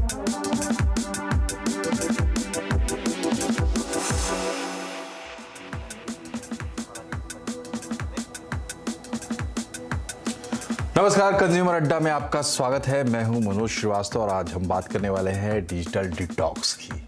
नमस्कार, कंज्यूमर अड्डा में आपका स्वागत है। मैं हूं मनोज श्रीवास्तव और आज हम बात करने वाले हैं डिजिटल डिटॉक्स की।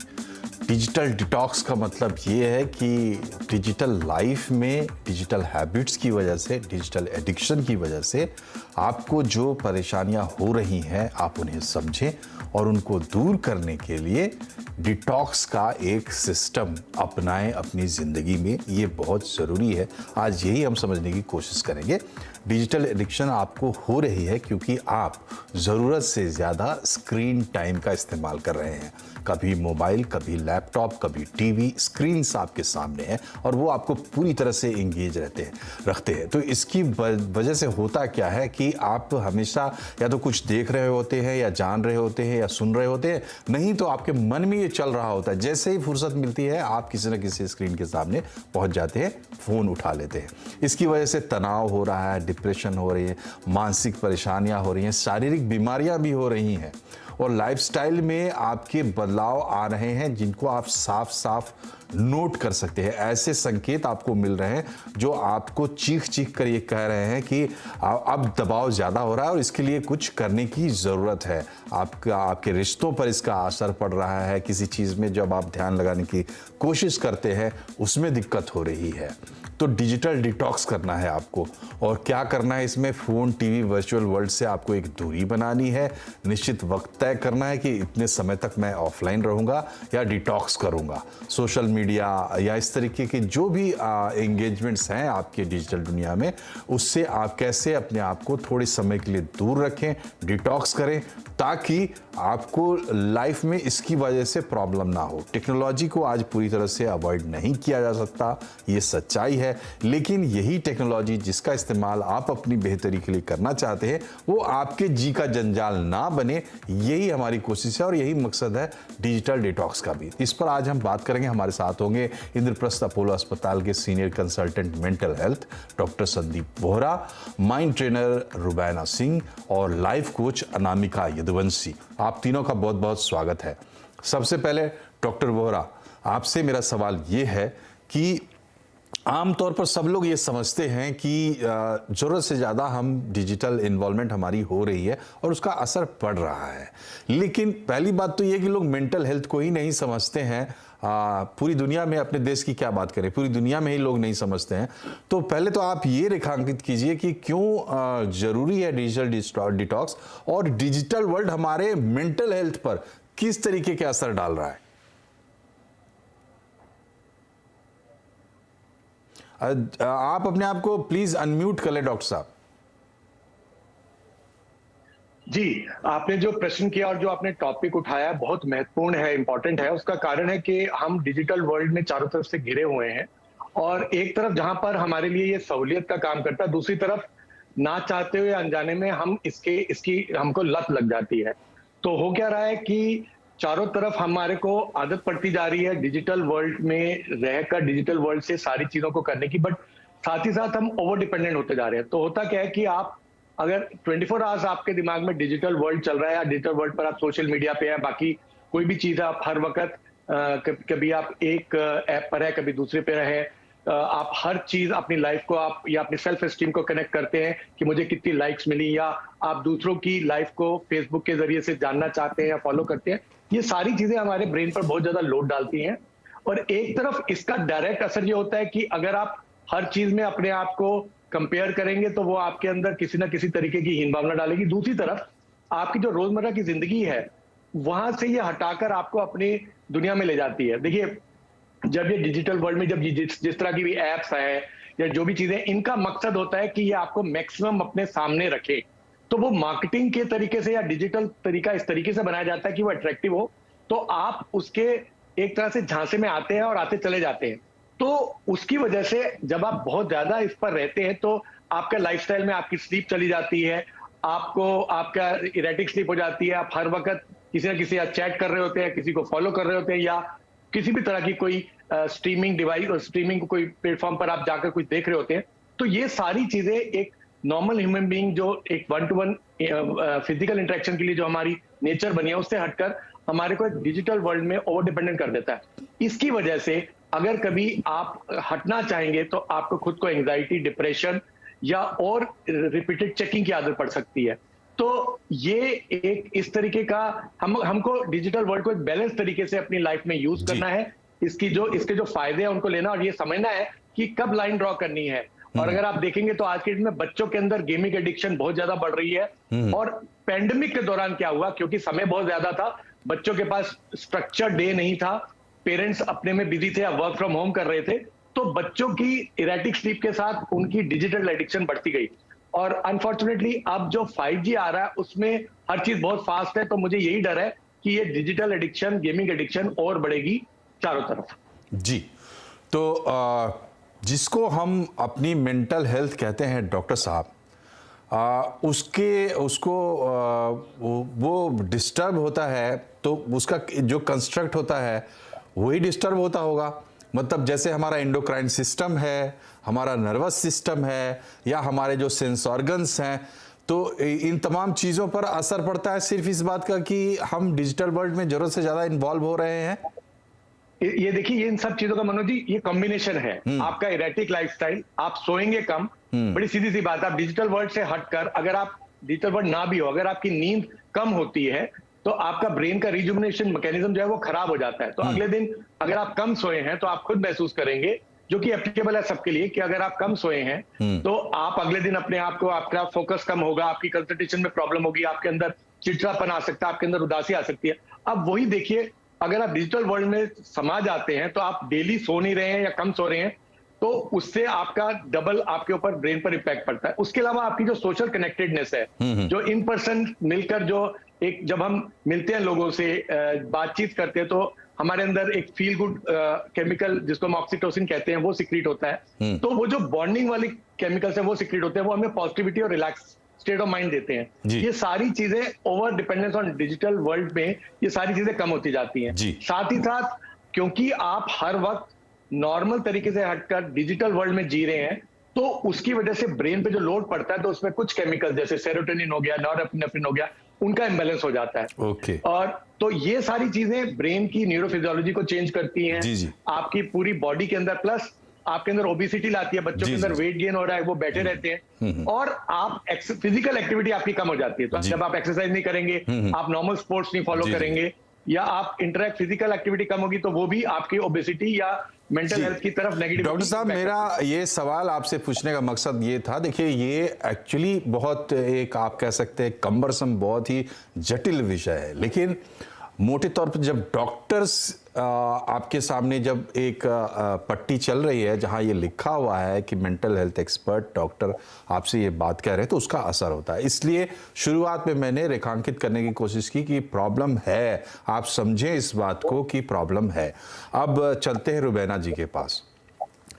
डिजिटल डिटॉक्स का मतलब ये है कि डिजिटल लाइफ में डिजिटल हैबिट्स की वजह से, डिजिटल एडिक्शन की वजह से आपको जो परेशानियां हो रही हैं आप उन्हें समझें और उनको दूर करने के लिए डिटॉक्स का एक सिस्टम अपनाएं अपनी ज़िंदगी में। ये बहुत ज़रूरी है। आज यही हम समझने की कोशिश करेंगे। डिजिटल एडिक्शन आपको हो रही है क्योंकि आप ज़रूरत से ज़्यादा स्क्रीन टाइम का इस्तेमाल कर रहे हैं। कभी मोबाइल, कभी लैपटॉप, कभी टीवी, स्क्रीन्स आपके सामने है और वो आपको पूरी तरह से इंगेज रखते हैं। तो इसकी वजह से होता क्या है कि आप हमेशा या तो कुछ देख रहे होते हैं या जान रहे होते हैं या सुन रहे होते हैं, नहीं तो आपके मन में ये चल रहा होता है। जैसे ही फुर्सत मिलती है आप किसी न किसी स्क्रीन के सामने पहुंच जाते हैं, फ़ोन उठा लेते हैं। इसकी वजह से तनाव हो रहा है, डिप्रेशन हो रही है, मानसिक परेशानियां हो रही हैं, शारीरिक बीमारियां भी हो रही हैं और लाइफस्टाइल में आपके बदलाव आ रहे हैं जिनको आप साफ साफ नोट कर सकते हैं। ऐसे संकेत आपको मिल रहे हैं जो आपको चीख चीख कर ये कह रहे हैं कि अब दबाव ज़्यादा हो रहा है और इसके लिए कुछ करने की ज़रूरत है। आपके रिश्तों पर इसका असर पड़ रहा है। किसी चीज़ में जब आप ध्यान लगाने की कोशिश करते हैं उसमें दिक्कत हो रही है। तो डिजिटल डिटॉक्स करना है आपको। और क्या करना है इसमें? फ़ोन, टीवी, वर्चुअल वर्ल्ड से आपको एक दूरी बनानी है। निश्चित वक्त तय करना है कि इतने समय तक मैं ऑफलाइन रहूँगा या डिटॉक्स करूँगा। सोशल मीडिया या इस तरीके के जो भी एंगेजमेंट्स हैं आपके डिजिटल दुनिया में, उससे आप कैसे अपने आप को थोड़े समय के लिए दूर रखें, डिटॉक्स करें, ताकि आपको लाइफ में इसकी वजह से प्रॉब्लम ना हो। टेक्नोलॉजी को आज पूरी तरह से अवॉइड नहीं किया जा सकता, ये सच्चाई है। लेकिन यही टेक्नोलॉजी जिसका इस्तेमाल आप अपनी बेहतरी के लिए करना चाहते हैं वो आपके जी का जंजाल ना बने, यही हमारी कोशिश है और यही मकसद है डिजिटल डिटॉक्स का भी। इस पर आज हम बात करेंगे। हमारे साथ होंगे इंद्रप्रस्थ अपोलो अस्पताल के senior consultant mental health doctor Sandeep Bohra, mind trainer Rubaina Singh और लाइफ कोच अनामिका यदुवंशी। आप तीनों का बहुत बहुत स्वागत है। सबसे पहले डॉक्टर बोहरा, आपसे मेरा सवाल ये है कि आमतौर पर सब लोग ये समझते हैं कि ज़रूरत से ज़्यादा हम डिजिटल इन्वॉल्वमेंट हमारी हो रही है और उसका असर पड़ रहा है। लेकिन पहली बात तो ये कि लोग मेंटल हेल्थ को ही नहीं समझते हैं। पूरी दुनिया में, अपने देश की क्या बात करें, पूरी दुनिया में ही लोग नहीं समझते हैं। तो पहले तो आप ये रेखांकित कीजिए कि क्यों ज़रूरी है डिजिटल डिटॉक्स और डिजिटल वर्ल्ड हमारे मेंटल हेल्थ पर किस तरीके के असर डाल रहा है। आप अपने आप को प्लीज अनम्यूट कर लें डॉक्टर साहब। जी, आपने जो प्रश्न किया और जो आपने टॉपिक उठाया बहुत महत्वपूर्ण है, इंपॉर्टेंट है। उसका कारण है कि हम डिजिटल वर्ल्ड में चारों तरफ से घिरे हुए हैं और एक तरफ जहां पर हमारे लिए ये सहूलियत का काम करता है, दूसरी तरफ ना चाहते हुए अनजाने में हम इसकी हमको लत लग जाती है। तो हो क्या रहा है कि चारों तरफ हमारे को आदत पड़ती जा रही है डिजिटल वर्ल्ड में रहकर डिजिटल वर्ल्ड से सारी चीजों को करने की, बट साथ ही साथ हम ओवर डिपेंडेंट होते जा रहे हैं। तो होता क्या है कि आप अगर 24 आवर्स आपके दिमाग में डिजिटल वर्ल्ड चल रहा है या डिजिटल वर्ल्ड पर आप सोशल मीडिया पे हैं, बाकी कोई भी चीज आप हर वक्त कभी आप एक ऐप पर है, कभी दूसरे पे रहे, आप हर चीज अपनी लाइफ को आप या अपनी सेल्फ एस्टीम को कनेक्ट करते हैं कि मुझे कितनी लाइक्स मिली, या आप दूसरों की लाइफ को फेसबुक के जरिए से जानना चाहते हैं या फॉलो करते हैं। ये सारी चीजें हमारे ब्रेन पर बहुत ज्यादा लोड डालती हैं और एक तरफ इसका डायरेक्ट असर ये होता है कि अगर आप हर चीज में अपने आप को कंपेयर करेंगे तो वो आपके अंदर किसी ना किसी तरीके की हीन भावना डालेगी। दूसरी तरफ आपकी जो रोजमर्रा की जिंदगी है वहां से ये हटाकर आपको अपनी दुनिया में ले जाती है। देखिए, जब ये डिजिटल वर्ल्ड में जब जिस तरह की भी एप्स हैं या जो भी चीजें, इनका मकसद होता है कि ये आपको मैक्सिमम अपने सामने रखे। तो वो मार्केटिंग के तरीके से या डिजिटल तरीका इस तरीके से बनाया जाता है कि वो अट्रैक्टिव हो, तो आप उसके एक तरह से झांसे में आते हैं और आते चले जाते हैं। तो उसकी वजह से जब आप बहुत ज्यादा इस पर रहते हैं तो आपका लाइफस्टाइल में आपकी स्लीप चली जाती है, आपका इरेटिक स्लीप हो जाती है। आप हर वक्त किसी ना किसी चैट कर रहे होते हैं, किसी को फॉलो कर रहे होते हैं, या किसी भी तरह की कोई स्ट्रीमिंग डिवाइस और स्ट्रीमिंग कोई प्लेटफॉर्म पर आप जाकर कुछ देख रहे होते हैं। तो ये सारी चीजें एक नॉर्मल ह्यूमन बीइंग जो एक 1-to-1 फिजिकल इंटरेक्शन के लिए जो हमारी नेचर बनी है उससे हटकर हमारे को एक डिजिटल वर्ल्ड में ओवर डिपेंडेंट कर देता है। इसकी वजह से अगर कभी आप हटना चाहेंगे तो आपको खुद को एंजाइटी, डिप्रेशन या और रिपीटेड चेकिंग की आदत पड़ सकती है। तो ये एक इस तरीके का हमको डिजिटल वर्ल्ड को एक बैलेंस तरीके से अपनी लाइफ में यूज करना है। इसके जो फायदे हैं उनको लेना और ये समझना है कि कब लाइन ड्रॉ करनी है। और अगर आप देखेंगे तो आज के डेट में बच्चों के अंदर गेमिंग एडिक्शन बहुत ज्यादा बढ़ रही है। और पैंडेमिक के दौरान क्या हुआ, क्योंकि समय बहुत ज्यादा था, बच्चों के पास स्ट्रक्चर डे नहीं था, पेरेंट्स अपने में बिजी थे या वर्क फ्रॉम होम कर रहे थे, तो बच्चों की इरेटिक स्लीप के साथ उनकी डिजिटल एडिक्शन बढ़ती गई। और अनफॉर्चुनेटली अब जो 5G आ रहा है उसमें हर चीज बहुत फास्ट है, तो मुझे यही डर है कि ये डिजिटल एडिक्शन, गेमिंग एडिक्शन और बढ़ेगी चारों तरफ। जी तो जिसको हम अपनी मेंटल हेल्थ कहते हैं डॉक्टर साहब, उसको वो डिस्टर्ब होता है तो उसका जो कंस्ट्रक्ट होता है वही डिस्टर्ब होता होगा। मतलब जैसे हमारा एंडोक्राइन सिस्टम है, हमारा नर्वस सिस्टम है, या हमारे जो सेंस ऑर्गन्स हैं, तो इन तमाम चीज़ों पर असर पड़ता है सिर्फ इस बात का कि हम डिजिटल वर्ल्ड में ज़रूरत से ज़्यादा इन्वॉल्व हो रहे हैं। ये देखिए, ये इन सब चीजों का मनोज जी ये कॉम्बिनेशन है। आपका इरेटिक लाइफस्टाइल, आप सोएंगे कम, बड़ी सीधी सी बात है, आप डिजिटल वर्ल्ड से हटकर, अगर आप डिजिटल वर्ल्ड ना भी हो, अगर आपकी नींद कम होती है तो आपका ब्रेन का रिजुमिनेशन मैकेनिज्म जो है वो खराब हो जाता है। तो अगले दिन अगर आप कम सोए हैं तो आप खुद महसूस करेंगे, जो कि एप्लीकेबल है सबके लिए, कि अगर आप कम सोए हैं तो आप अगले दिन अपने आप को, आपका फोकस कम होगा, आपकी कंसंट्रेशन में प्रॉब्लम होगी, आपके अंदर चिड़चिड़ापन आ सकता है, आपके अंदर उदासी आ सकती है। अब वही देखिए, अगर आप डिजिटल वर्ल्ड में समा जाते हैं तो आप डेली सो नहीं रहे हैं या कम सो रहे हैं, तो उससे आपका डबल आपके ऊपर ब्रेन पर इम्पैक्ट पड़ता है। उसके अलावा आपकी जो सोशल कनेक्टेडनेस है, जो इन पर्सन मिलकर जो एक जब हम मिलते हैं लोगों से, बातचीत करते हैं, तो हमारे अंदर एक फील गुड केमिकल जिसको हम ऑक्सीटोसिन कहते हैं वो सिक्रीट होता है। तो वो जो बॉन्डिंग वाली केमिकल्स है वो सिक्रीट होते हैं, वो हमें पॉजिटिविटी और रिलैक्स स्टेट ऑफ माइंड देते हैं। ये सारी चीजें over dependence on digital world में ये सारी चीजें कम होती जाती हैं। साथ ही साथ क्योंकि आप हर वक्त नॉर्मल तरीके से हटकर डिजिटल वर्ल्ड में जी रहे हैं, तो उसकी वजह से ब्रेन पे जो लोड पड़ता है तो उसमें कुछ केमिकल जैसे सेरोटोनिन हो गया, नॉरएपिनेफ्रिन हो गया, उनका इम्बैलेंस हो जाता है। और तो ये सारी चीजें ब्रेन की न्यूरोफिजियोलॉजी को चेंज करती हैं, आपकी पूरी बॉडी के अंदर, प्लस आपके अंदर ओबेसिटी लाती है, बच्चों के अंदर वेट गेन हो रहा है, वो बैठे रहते हैं, और आप फिजिकल एक्टिविटी आपकी कम हो जाती है। तो जब आप एक्सरसाइज नहीं करेंगे, आप नॉर्मल स्पोर्ट्स नहीं फॉलो करेंगे, या आप इंटरैक्ट फिजिकल एक्टिविटी कम होगी, तो वो भी आपकी ओबेसिटी या मेंटल हेल्थ की तरफ नेगेटिव। डॉक्टर साहब, मेरा ये सवाल आपसे पूछने का मकसद ये था, देखिए ये एक्चुअली बहुत एक आप कह सकते हैं कम्बरसम, बहुत ही जटिल विषय है, लेकिन मोटे तौर पर जब डॉक्टर्स आपके सामने जब एक पट्टी चल रही है जहां ये लिखा हुआ है कि मेंटल हेल्थ एक्सपर्ट डॉक्टर आपसे ये बात कह रहे हैं, तो उसका असर होता है। इसलिए शुरुआत में मैंने रेखांकित करने की कोशिश की कि प्रॉब्लम है, आप समझें इस बात को कि प्रॉब्लम है। अब चलते हैं रुबैना जी के पास।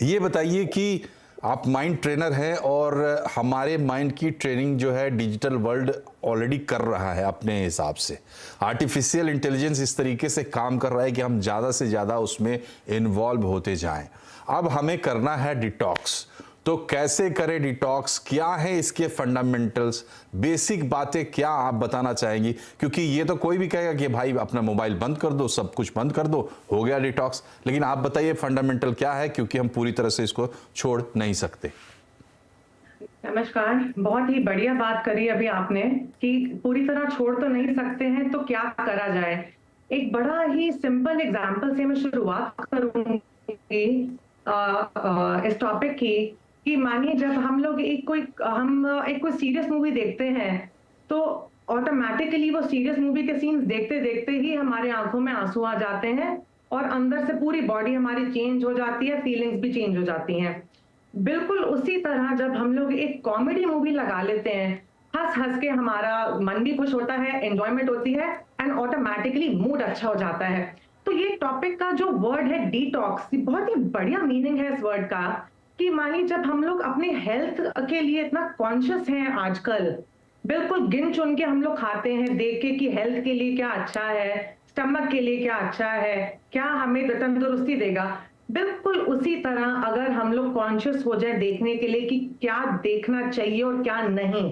ये बताइए कि आप माइंड ट्रेनर हैं और हमारे माइंड की ट्रेनिंग जो है डिजिटल वर्ल्ड ऑलरेडी कर रहा है अपने हिसाब से। आर्टिफिशियल इंटेलिजेंस इस तरीके से काम कर रहा है कि हम ज़्यादा से ज़्यादा उसमें इन्वॉल्व होते जाएं। अब हमें करना है डिटॉक्स, तो कैसे करें डिटॉक्स, क्या है इसके फंडामेंटल्स, बेसिक बातें क्या आप बताना चाहेंगी? क्योंकि ये तो कोई भी कहेगा कि भाई अपना मोबाइल बंद कर दो, सब कुछ बंद कर दो, हो गया डिटॉक्स, लेकिन आप बताइए फंडामेंटल क्या है, क्योंकि हम पूरी तरह से इसको छोड़ नहीं सकते। नमस्कार, बहुत ही बढ़िया बात करी अभी आपने कि पूरी तरह छोड़ तो नहीं सकते हैं, तो क्या करा जाए। एक बड़ा ही सिंपल एग्जांपल से मैं शुरुआत करूंगी इस टॉपिक की, कि मानिए जब हम लोग एक कोई सीरियस मूवी देखते हैं, तो ऑटोमेटिकली वो सीरियस मूवी के सीन्स देखते देखते ही हमारे आंखों में आंसू आ जाते हैं और अंदर से पूरी बॉडी हमारी चेंज हो जाती है, फीलिंग्स भी चेंज हो जाती हैं। बिल्कुल उसी तरह जब हम लोग एक कॉमेडी मूवी लगा लेते हैं, हंस हंस के हमारा मन भी खुश होता है, एंजॉयमेंट होती है, एंड ऑटोमेटिकली मूड अच्छा हो जाता है। तो ये टॉपिक का जो वर्ड है डिटॉक्स, बहुत ही बढ़िया मीनिंग है इस वर्ड का, कि मानिए जब हम लोग अपने हेल्थ के लिए इतना कॉन्शियस हैं आजकल, बिल्कुल गिन चुन के हम लोग खाते हैं, देख के कि हेल्थ के लिए क्या अच्छा है, स्टमक के लिए क्या अच्छा है, क्या हमें तंदुरुस्ती देगा, बिल्कुल उसी तरह अगर हम लोग कॉन्शियस हो जाए देखने के लिए कि क्या देखना चाहिए और क्या नहीं,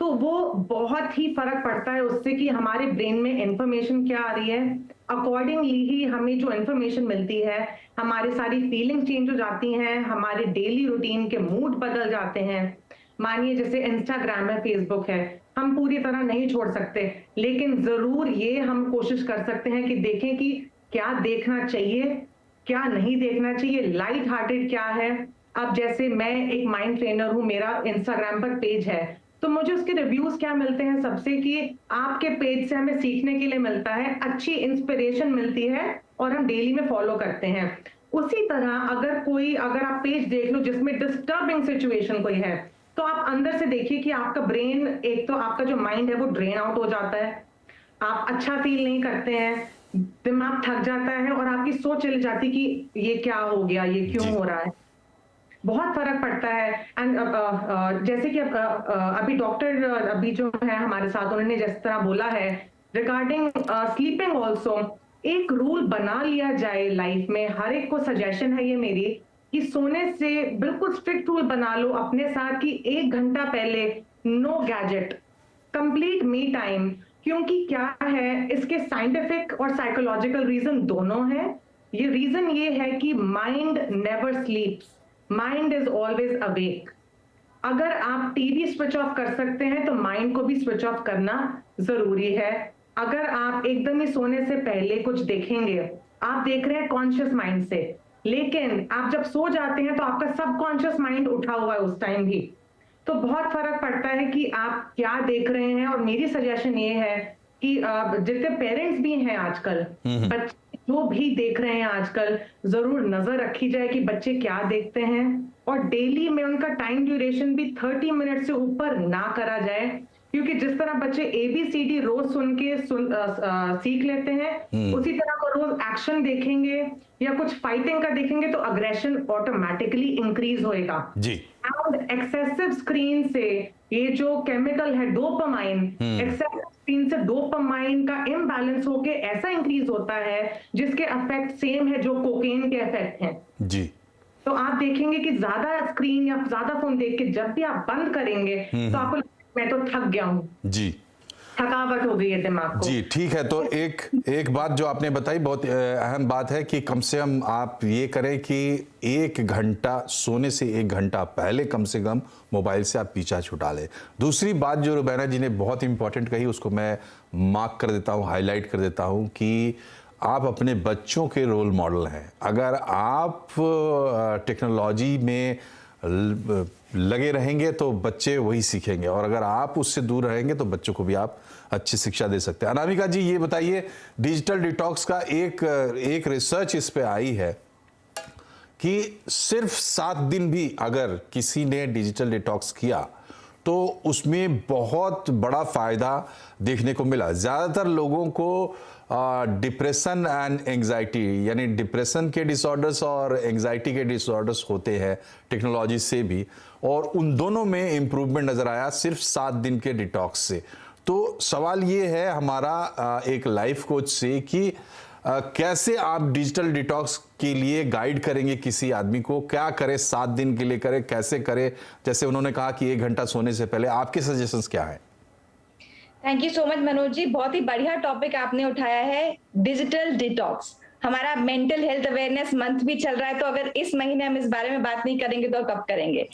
तो वो बहुत ही फर्क पड़ता है उससे कि हमारे ब्रेन में इंफॉर्मेशन क्या आ रही है, अकॉर्डिंगली ही हमें जो इंफॉर्मेशन मिलती है, हमारी सारी फीलिंग चेंज हो जाती हैं, हमारे डेली रूटीन के मूड बदल जाते हैं। मानिए जैसे इंस्टाग्राम है, फेसबुक है, हम पूरी तरह नहीं छोड़ सकते, लेकिन जरूर ये हम कोशिश कर सकते हैं कि देखें कि क्या देखना चाहिए, क्या नहीं देखना चाहिए, लाइट हार्टेड क्या है। अब जैसे मैं एक माइंड ट्रेनर हूं, मेरा इंस्टाग्राम पर पेज है, तो मुझे उसके रिव्यूज क्या मिलते हैं सबसे कि आपके पेज से हमें सीखने के लिए मिलता है, अच्छी इंस्पिरेशन मिलती है और हम डेली में फॉलो करते हैं। उसी तरह अगर आप पेज देख लो जिसमें डिस्टर्बिंग सिचुएशन कोई है, तो आप अंदर से देखिए कि आपका ब्रेन, एक तो आपका जो माइंड है वो ड्रेन आउट हो जाता है, आप अच्छा फील नहीं करते हैं, दिमाग थक जाता है और आपकी सोच चली जाती कि ये क्या हो गया, ये क्यों हो रहा है। बहुत फर्क पड़ता है। एंड जैसे कि अभी डॉक्टर अभी जो है हमारे साथ, उन्होंने जिस तरह बोला है रिगार्डिंग स्लीपिंग ऑल्सो, एक रूल बना लिया जाए लाइफ में। हर एक को सजेशन है ये मेरी कि सोने से बिल्कुल स्ट्रिक्ट रूल बना लो अपने साथ कि 1 घंटा पहले no gadget, complete me time. क्योंकि क्या है, इसके साइंटिफिक और साइकोलॉजिकल रीजन दोनों हैं। ये रीजन ये है कि mind never स्लीप्स, mind is always awake. अगर आप टीवी स्विच ऑफ कर सकते हैं तो माइंड को भी स्विच ऑफ करना जरूरी है। अगर आप एकदम ही सोने से पहले कुछ देखेंगे, आप देख रहे हैं कॉन्शियस माइंड से, लेकिन आप जब सो जाते हैं तो आपका सबकॉन्शियस माइंड उठा हुआ है उस टाइम भी, तो बहुत फर्क पड़ता है कि आप क्या देख रहे हैं। और मेरी सजेशन ये है कि जितने पेरेंट्स भी हैं आजकल, बच्चे जो भी देख रहे हैं आजकल, जरूर नजर रखी जाए कि बच्चे क्या देखते हैं, और डेली में उनका टाइम ड्यूरेशन भी 30 मिनट से ऊपर ना करा जाए। क्योंकि जिस तरह बच्चे ABCD रोज सीख लेते हैं, उसी तरह वो रोज एक्शन देखेंगे या कुछ फाइटिंग का देखेंगे तो अग्रेशन ऑटोमेटिकली इंक्रीज होएगा जी। एंड एक्सेसिव स्क्रीन से ये जो केमिकल है डोपामाइन, एक्सेसिव स्क्रीन से डोपामाइन का इम्बैलेंस होके ऐसा इंक्रीज होता है जिसके इफेक्ट सेम है जो कोकेन के इफेक्ट हैं जी। तो आप देखेंगे कि ज्यादा स्क्रीन या ज्यादा फोन देख के जब भी आप बंद करेंगे तो आपको मैं तो थक गया हूं जी, थकावट हो गई है दिमाग को। जी ठीक है। तो एक बात जो आपने बताई बहुत अहम बात है कि कम से कम आप ये करें कि 1 घंटा सोने से 1 घंटा पहले कम से कम मोबाइल से आप पीछा छुटा लें। दूसरी बात जो रुबैना जी ने बहुत इंपॉर्टेंट कही, उसको मैं मार्क कर देता हूँ, हाईलाइट कर देता हूँ कि आप अपने बच्चों के रोल मॉडल हैं। अगर आप टेक्नोलॉजी में लगे रहेंगे तो बच्चे वही सीखेंगे, और अगर आप उससे दूर रहेंगे तो बच्चों को भी आप अच्छी शिक्षा दे सकते हैं। अनामिका जी ये बताइए, डिजिटल डिटॉक्स का एक रिसर्च इस पे आई है कि सिर्फ 7 दिन भी अगर किसी ने डिजिटल डिटॉक्स किया तो उसमें बहुत बड़ा फायदा देखने को मिला। ज़्यादातर लोगों को डिप्रेशन एंड एंग्जाइटी, यानी डिप्रेशन के डिसऑर्डर्स और एंग्जाइटी के डिसऑर्डर्स होते हैं टेक्नोलॉजी से भी, और उन दोनों में इम्प्रूवमेंट नज़र आया सिर्फ 7 दिन के डिटॉक्स से। तो सवाल ये है हमारा एक लाइफ कोच से कि कैसे आप डिजिटल डिटॉक्स के लिए गाइड करेंगे किसी आदमी को, क्या करे 7 दिन के लिए करे, कैसे करे? जैसे उन्होंने कहा कि 1 घंटा सोने से पहले, आपके सजेशंस क्या है? Thank you so much Manoj ji, बहुत ही बढ़िया टॉपिक आपने उठाया है, डिजिटल डिटॉक्स। हमारा मेंटल हेल्थ अवेयरनेस मंथ भी चल रहा है, तो अगर इस महीने हम इस बारे में बात नहीं करेंगे तो कब करेंगे?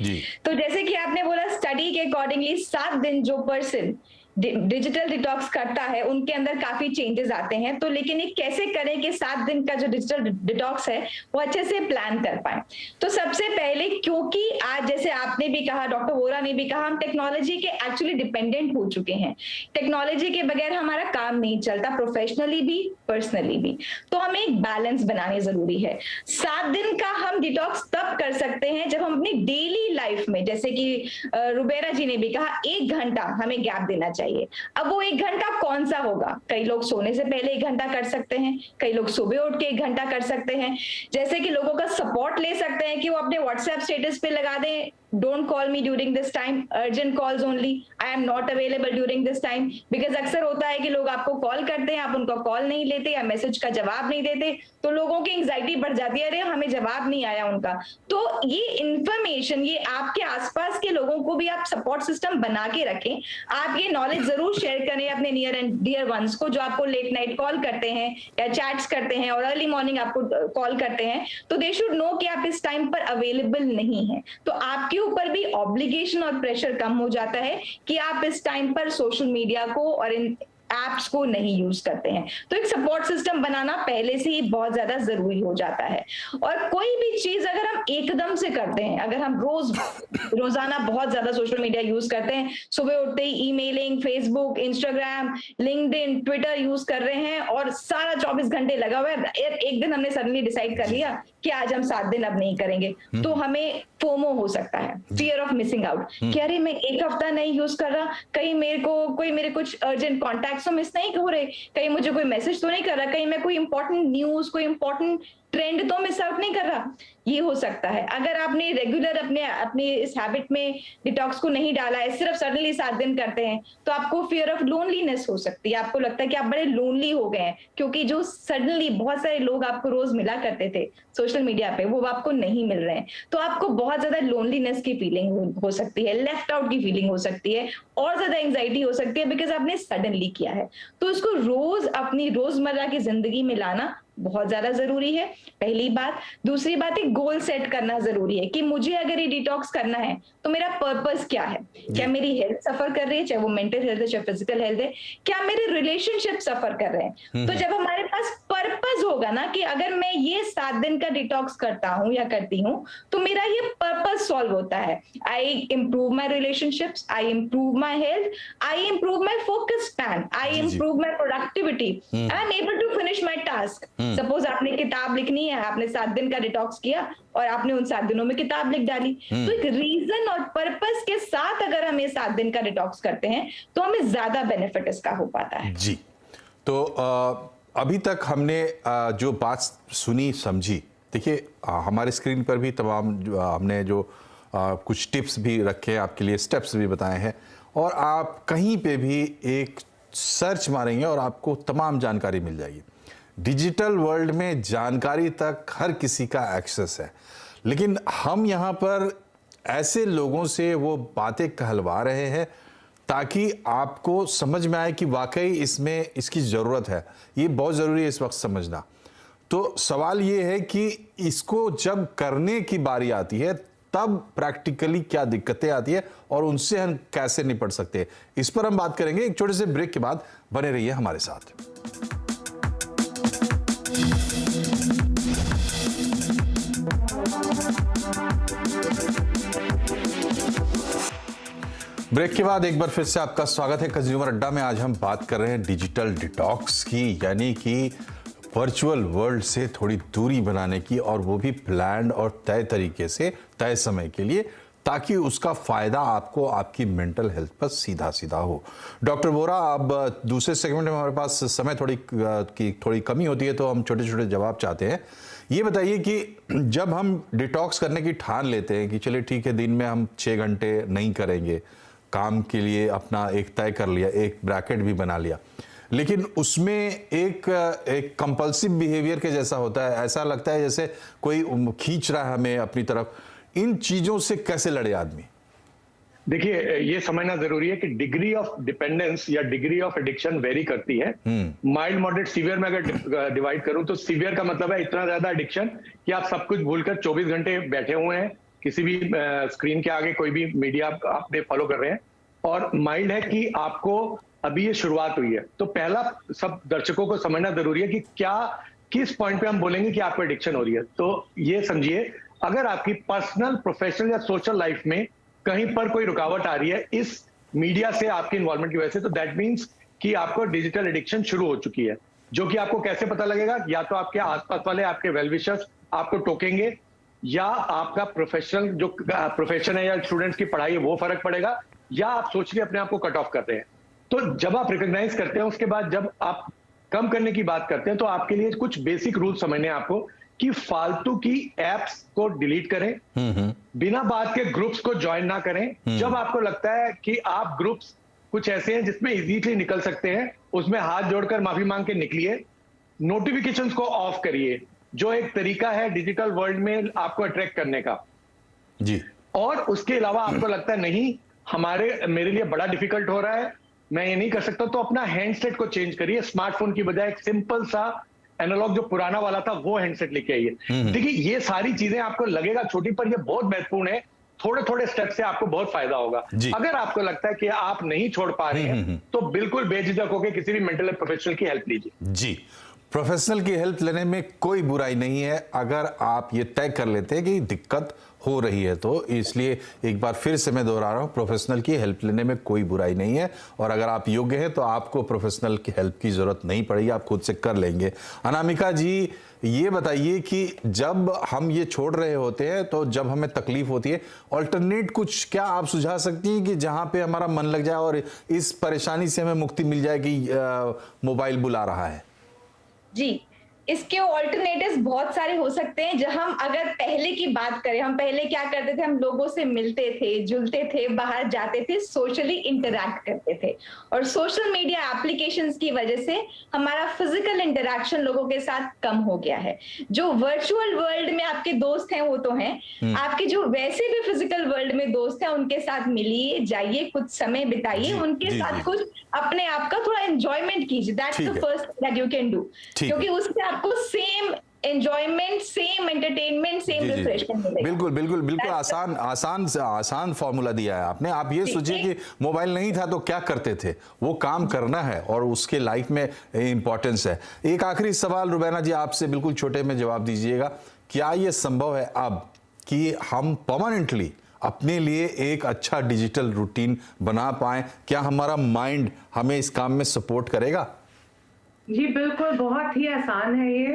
तो जैसे कि आपने बोला, स्टडी के अकॉर्डिंगली 7 दिन जो पर्सन डिजिटल डिटॉक्स करता है उनके अंदर काफी चेंजेस आते हैं। तो लेकिन ये कैसे करें कि 7 दिन का जो डिजिटल डिटॉक्स है वो अच्छे से प्लान कर पाए? तो सबसे पहले, क्योंकि आज जैसे आपने भी कहा, डॉक्टर वोरा ने भी कहा, हम टेक्नोलॉजी के एक्चुअली डिपेंडेंट हो चुके हैं। टेक्नोलॉजी के बगैर हमारा काम नहीं चलता, प्रोफेशनली भी पर्सनली भी। तो हमें एक बैलेंस बनानी जरूरी है। 7 दिन का हम डिटॉक्स तब कर सकते हैं जब हम अपनी डेली लाइफ में, जैसे कि रुबैना जी ने भी कहा, 1 घंटा हमें गैप देना चाहिए। अब वो 1 घंटा कौन सा होगा? कई लोग सोने से पहले 1 घंटा कर सकते हैं, कई लोग सुबह उठ के 1 घंटा कर सकते हैं। जैसे कि लोगों का सपोर्ट ले सकते हैं कि वो अपने व्हाट्सएप स्टेटस पे लगा दें don't call me during this time, urgent calls only, I am not available during this time. Because अक्सर होता है कि लोग आपको कॉल करते हैं, आप उनका कॉल नहीं लेते या मैसेज का जवाब नहीं देते, तो लोगों की एंग्जाइटी बढ़ जाती है, अरे हमें जवाब नहीं आया उनका। तो ये इंफॉर्मेशन, ये आपके आसपास के लोगों को भी आप सपोर्ट सिस्टम बना के रखें। आप ये नॉलेज जरूर शेयर करें अपने नियर एंड डियर वंस को, जो आपको लेट नाइट कॉल करते हैं या चैट्स करते हैं और अर्ली मॉर्निंग आपको कॉल करते हैं, तो दे शुड नो कि आप इस टाइम पर अवेलेबल नहीं है। तो आपके ऊपर भी ऑब्लिगेशन और प्रेशर कम हो जाता है कि आप इस टाइम पर सोशल मीडिया को और इन एप्स को नहीं यूज करते हैं। तो एक सपोर्ट सिस्टम बनाना पहले से ही बहुत ज्यादा जरूरी हो जाता है। और कोई भी चीज अगर हम एकदम से करते हैं, अगर हम रोजाना बहुत ज्यादा सोशल मीडिया यूज करते हैं, सुबह उठते ही emailing, Facebook, Instagram, LinkedIn, Twitter use कर रहे हैं और सारा 24 घंटे लगा हुआ है, एक दिन हमने सडनली डिसाइड कर लिया कि आज हम 7 दिन अब नहीं करेंगे, तो हमें फोमो हो सकता है, फियर ऑफ मिसिंग आउट, कि अरे मैं एक हफ्ता नहीं यूज कर रहा, कहीं मेरे कुछ अर्जेंट कॉन्टैक्ट तो मिस नहीं हो रहे, कहीं मुझे कोई मैसेज तो नहीं कर रहा, कहीं मैं कोई इंपॉर्टेंट न्यूज, कोई इंपॉर्टेंट ट्रेंड तो मिस आउट नहीं कर रहा। ये हो सकता है। अगर आपने रेगुलर अपने इस हैबिट में डिटॉक्स को नहीं डाला है, सिर्फ सडनली 7 दिन करते हैं, तो आपको फियर ऑफ लोनलीनेस हो सकती है। आपको लगता है कि आप बड़े लोनली हो गए हैं, क्योंकि जो सडनली बहुत सारे लोग आपको रोज मिला करते थे सोशल मीडिया पे, वो आपको नहीं मिल रहे हैं, तो आपको बहुत ज्यादा लोनलीनेस की फीलिंग हो सकती है, लेफ्ट आउट की फीलिंग हो सकती है, और ज्यादा एंग्जाइटी हो सकती है, बिकॉज आपने सडनली किया है। तो इसको रोज अपनी रोजमर्रा की जिंदगी में लाना बहुत ज्यादा जरूरी है, पहली बात। दूसरी बात है, गोल सेट करना जरूरी है कि मुझे अगर ये डिटॉक्स करना है तो मेरा पर्पस क्या है। क्या मेरी हेल्थ सफर कर रही है, चाहे वो मेंटल हेल्थ है चाहे फिजिकल हेल्थ है, क्या मेरे रिलेशनशिप सफर कर रहे हैं। तो जब हमारे पास पर्पस होगा ना, कि अगर मैं ये 7 दिन का डिटॉक्स करता हूं या करती हूं, तो मेरा ये पर्पस सॉल्व होता है। I improve my relationships, I improve my health, I improve my focus span, I improve my productivity, I am able to finish my task. Suppose आपने किताब लिखनी है, आपने 7 दिन का डिटॉक्स किया और आपने उन 7 दिनों में किताब लिख डाली, तो एक रीजन और पर्पस के साथ अगर हम ये 7 दिन का डिटॉक्स करते हैं तो हमें ज्यादा बेनिफिट इसका हो पाता है। जी, तो अभी तक हमने जो बात सुनी समझी, देखिए हमारे स्क्रीन पर भी तमाम हमने जो कुछ टिप्स भी रखे हैं आपके लिए, स्टेप्स भी बताए हैं, और आप कहीं पे भी एक सर्च मारेंगे और आपको तमाम जानकारी मिल जाएगी। डिजिटल वर्ल्ड में जानकारी तक हर किसी का एक्सेस है, लेकिन हम यहाँ पर ऐसे लोगों से वो बातें कहलवा रहे हैं ताकि आपको समझ में आए कि वाकई इसमें इसकी ज़रूरत है। ये बहुत ज़रूरी है इस वक्त समझना। तो सवाल ये है कि इसको जब करने की बारी आती है तब प्रैक्टिकली क्या दिक्कतें आती है और उनसे हम कैसे निपट सकते हैं, इस पर हम बात करेंगे एक छोटे से ब्रेक के बाद। बने रहिए हमारे साथ। ब्रेक के बाद एक बार फिर से आपका स्वागत है कंज्यूमर अड्डा में। आज हम बात कर रहे हैं डिजिटल डिटॉक्स की, यानी कि वर्चुअल वर्ल्ड से थोड़ी दूरी बनाने की, और वो भी प्लान्ड और तय तरीके से, तय समय के लिए, ताकि उसका फायदा आपको आपकी मेंटल हेल्थ पर सीधा सीधा हो। डॉक्टर वोरा, अब दूसरे सेगमेंट में हमारे पास समय थोड़ी कमी होती है, तो हम छोटे छोटे जवाब चाहते हैं। ये बताइए कि जब हम डिटॉक्स करने की ठान लेते हैं कि चलिए ठीक है, दिन में हम 6 घंटे नहीं करेंगे, काम के लिए अपना एक तय कर लिया, एक ब्रैकेट भी बना लिया, लेकिन उसमें एक कंपल्सिव बिहेवियर के जैसा होता है, ऐसा लगता है जैसे कोई खींच रहा है हमें अपनी तरफ। इन चीजों से कैसे लड़े आदमी? देखिए, ये समझना जरूरी है कि डिग्री ऑफ डिपेंडेंस या डिग्री ऑफ एडिक्शन वेरी करती है। माइल्ड, मॉडरेट, सीवियर में अगर डिवाइड करूं तो सीवियर का मतलब है इतना ज्यादा एडिक्शन कि आप सब कुछ भूलकर 24 घंटे बैठे हुए हैं, किसी भी स्क्रीन के आगे कोई भी मीडिया आपने फॉलो कर रहे हैं। और माइल्ड है कि आपको अभी ये शुरुआत हुई है। तो पहला सब दर्शकों को समझना जरूरी है कि किस पॉइंट पे हम बोलेंगे कि आपको एडिक्शन हो रही है। तो ये समझिए, अगर आपकी पर्सनल, प्रोफेशनल या सोशल लाइफ में कहीं पर कोई रुकावट आ रही है इस मीडिया से आपकी इन्वॉल्वमेंट की वजह से, तो दैट मीन्स कि आपको डिजिटल एडिक्शन शुरू हो चुकी है। जो कि आपको कैसे पता लगेगा? या तो आपके आसपास वाले, आपके वेल विशर्स आपको टोकेंगे, या आपका प्रोफेशन है या स्टूडेंट्स की पढ़ाई है वो फर्क पड़ेगा, या आप सोच के अपने आप को कट ऑफ कर रहे हैं। तो जब आप रिकॉग्नाइज करते हैं, उसके बाद जब आप कम करने की बात करते हैं, तो आपके लिए कुछ बेसिक रूल समझने हैं आपको कि फालतू की एप्स को डिलीट करें, बिना बात के ग्रुप्स को ज्वाइन ना करें। जब आपको लगता है कि आप ग्रुप्स कुछ ऐसे हैं जिसमें इजीली निकल सकते हैं, उसमें हाथ जोड़कर माफी मांग के निकलिए। नोटिफिकेशंस को ऑफ करिए, जो एक तरीका है डिजिटल वर्ल्ड में आपको अट्रैक्ट करने का जी। और उसके अलावा आपको लगता है नहीं मेरे लिए बड़ा डिफिकल्ट हो रहा है, मैं ये नहीं कर सकता, तो अपना हैंडसेट को चेंज करिए। स्मार्टफोन की बजाय एक सिंपल सा एनालॉग जो पुराना वाला था वो हैंडसेट लेके आइए। देखिए ये सारी चीजें आपको लगेगा छोटी, पर ये बहुत महत्वपूर्ण है। थोड़े थोड़े स्टेप से आपको बहुत फायदा होगा। अगर आपको लगता है कि आप नहीं छोड़ पा रहे हैं तो बिल्कुल बेझिझक होकर किसी भी मेंटल हेल्थ प्रोफेशनल की हेल्प लीजिए। जी, प्रोफेशनल की हेल्प लेने में कोई बुराई नहीं है अगर आप ये तय कर लेते हैं कि दिक्कत हो रही है तो। इसलिए एक बार फिर से मैं दोहरा रहा हूं, प्रोफेशनल की हेल्प लेने में कोई बुराई नहीं है और अगर आप योग्य हैं तो आपको प्रोफेशनल की हेल्प की जरूरत नहीं पड़ेगी, आप खुद से कर लेंगे। अनामिका जी, ये बताइए कि जब हम ये छोड़ रहे होते हैं तो जब हमें तकलीफ होती है, ऑल्टरनेट कुछ क्या आप सुझा सकती हैं कि जहां पे हमारा मन लग जाए और इस परेशानी से हमें मुक्ति मिल जाए कि मोबाइल बुला रहा है? जी, इसके ऑल्टरनेटिव्स बहुत सारे हो सकते हैं। जब हम अगर पहले की बात करें, हम पहले क्या करते थे, हम लोगों से मिलते थे, जुलते थे, बाहर जाते थे, सोशली इंटरैक्ट करते थे और सोशल मीडिया एप्लीकेशंस की वजह से हमारा फिजिकल इंटरैक्शन लोगों के साथ कम हो गया है। जो वर्चुअल वर्ल्ड में आपके दोस्त हैं वो तो हैं, आपके जो वैसे भी फिजिकल वर्ल्ड में दोस्त हैं उनके साथ मिलिए, जाइए, कुछ समय बिताइए, उनके साथ कुछ अपने आप का थोड़ा एंजॉयमेंट कीजिए। That's the first that you can do, क्योंकि उससे आपको same enjoyment, same entertainment, same refreshment मिलेगा। बिल्कुल बिल्कुल बिल्कुल आसान फॉर्मूला दिया है आपने। आप ये सोचिए कि मोबाइल नहीं था तो क्या करते थे, वो काम करना है और उसके लाइफ में इंपॉर्टेंस है। एक आखिरी सवाल रुबैना जी आपसे, बिल्कुल छोटे में जवाब दीजिएगा, क्या ये संभव है अब कि हम परमानेंटली अपने लिए एक अच्छा डिजिटल रूटीन बना पाएं? क्या हमारा माइंड हमें इस काम में सपोर्ट करेगा? जी बिल्कुल, बहुत ही आसान है ये।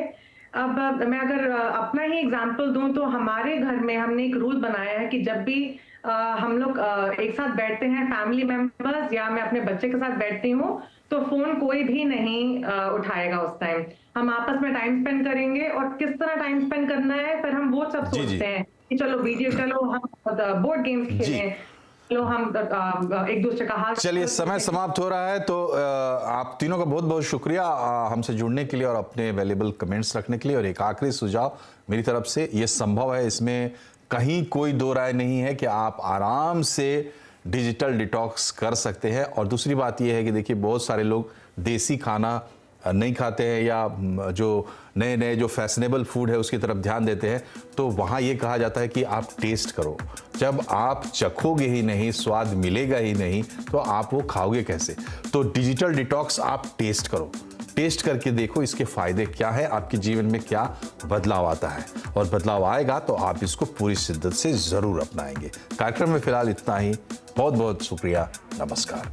अब मैं अगर अपना ही एग्जांपल दूं तो हमारे घर में हमने एक रूल बनाया है कि जब भी हम लोग एक साथ बैठते हैं, फैमिली मेंबर्स या मैं अपने बच्चे के साथ बैठती हूँ, तो फोन कोई भी नहीं उठाएगा उस टाइम। हम आपस में टाइम स्पेंड करेंगे और किस तरह टाइम स्पेंड करना है फिर हम वो सब सोचते हैं कि चलो हम बोर्ड गेम्स खेलें, चलो हम एक दूसरे का हाथ। चलिए, समय समाप्त हो रहा है तो आप तीनों का बहुत बहुत शुक्रिया हमसे जुड़ने के लिए और अपने वैल्यूएबल कमेंट्स रखने के लिए। और एक आखिरी सुझाव मेरी तरफ से, ये संभव है, इसमें कहीं कोई दो राय नहीं है कि आप आराम से डिजिटल डिटॉक्स कर सकते हैं। और दूसरी बात यह है कि देखिए, बहुत सारे लोग देसी खाना नहीं खाते हैं या जो नए नए जो फैशनेबल फूड है उसकी तरफ ध्यान देते हैं, तो वहाँ ये कहा जाता है कि आप टेस्ट करो। जब आप चखोगे ही नहीं, स्वाद मिलेगा ही नहीं, तो आप वो खाओगे कैसे? तो डिजिटल डिटॉक्स आप टेस्ट करो, टेस्ट करके देखो इसके फायदे क्या है, आपके जीवन में क्या बदलाव आता है। और बदलाव आएगा तो आप इसको पूरी शिद्दत से जरूर अपनाएंगे। कार्यक्रम में फिलहाल इतना ही। बहुत बहुत शुक्रिया, नमस्कार।